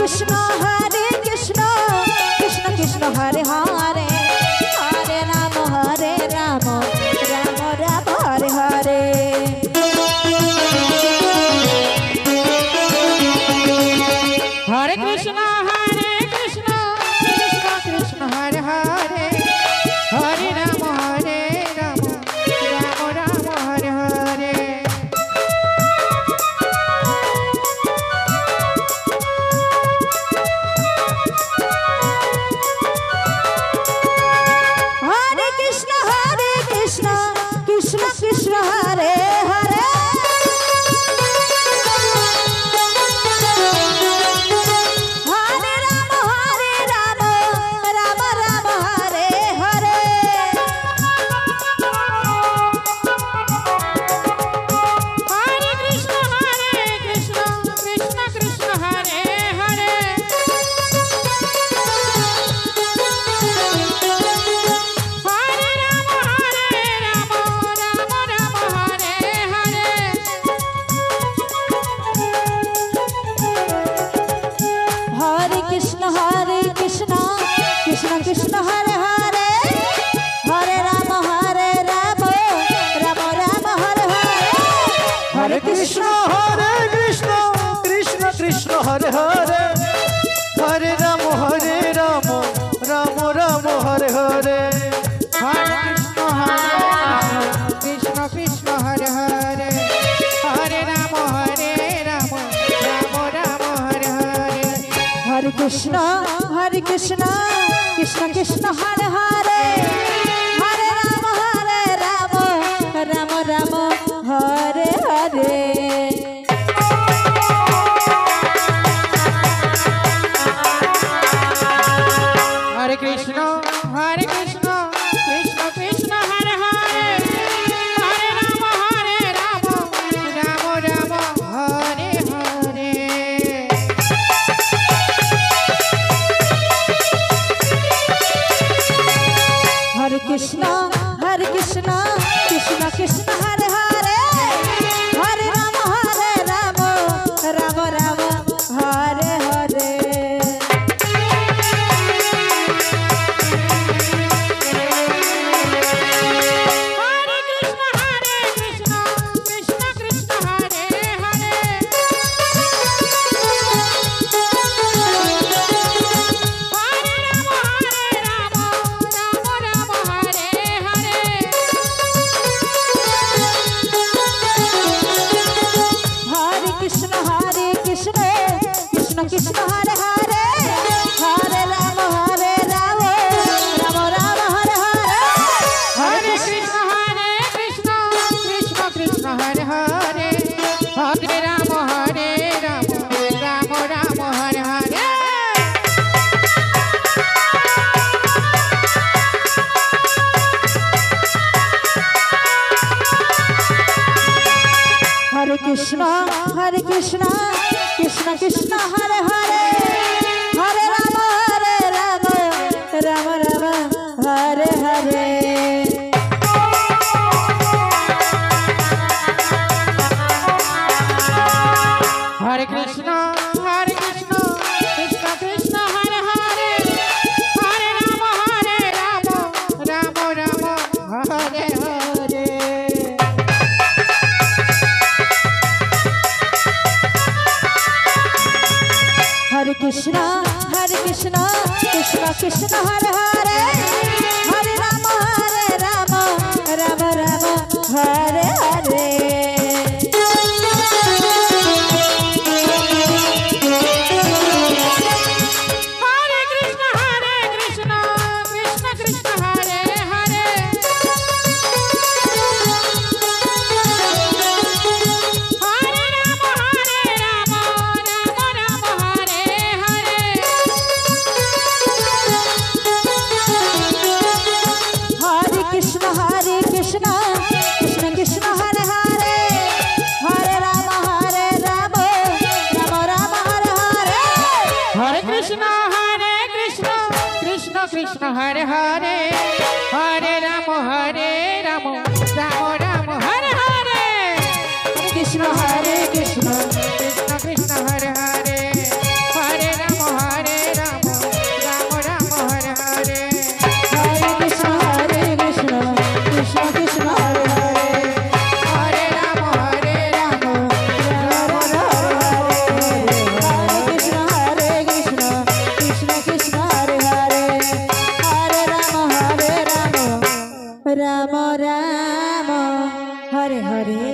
Krishna Krishna Krishna Hare Hare Hare Ram Ram Ram Hare Hare. Hare Krishna Krishna Krishna Hare Hare Hare Ram Ram Ram Hare Hare. Hare Krishna Krishna Krishna Hare Hare Hare Ram Ram Ram Hare Hare. Hare Krishna Krishna Krishna Hare Hare Hare Ram Ram Hare Hare. Hare Krishna Krishna Krishna Hare Hare Hare Ram Ram Ram Hare Hare. Hare Krishna Krishna Krishna Hare Hare Hare Ram Ram Ram Hare Hare. Hare Krishna Krishna Hare Hare Hare Ram Ram Ram Hare Hare. Hare Krishna Krishna Krishna Hare Hare Hare Ram Ram Ram Hare Hare. Hare Krishna Krishna Krishna Hare Hare Hare Ram Ram Ram Hare Hare. Hare Krishna Krishna Krishna Hare Hare Hare Ram Ram Ram Hare Hare. Hare Krishna Krishna Krishna Hare Hare Hare Ram Ram Hare Hare. Hare Krishna Krishna Krishna Hare Hare Hare Ram Ram Ram Hare Hare. Hare Krishna Krishna Hare Hare Hare Ram Ram Ram Hare Hare. Hare Krishna Krishna Krishna Hare Hare Hare Ram Ram Hare Hare. Hare Krishna Krishna Krishna Hare Hare Hare Ram Ram Hare Hare. Hare Krishna Krishna Krishna Hare Hare Hare Ram Ram Hare Hare. Hare Krishna Krishna Hare Hare Hare Ram Ram Hare Hare. Hare Krishna Krishna Krishna Hare Hare Hare Ram Ram Hare Hare. Hare Krishna Krishna Hare Hare Hare Ram Ram Hare Hare. Krishna Krishna Krishna Krishna Hare Hare Hare Ram Hare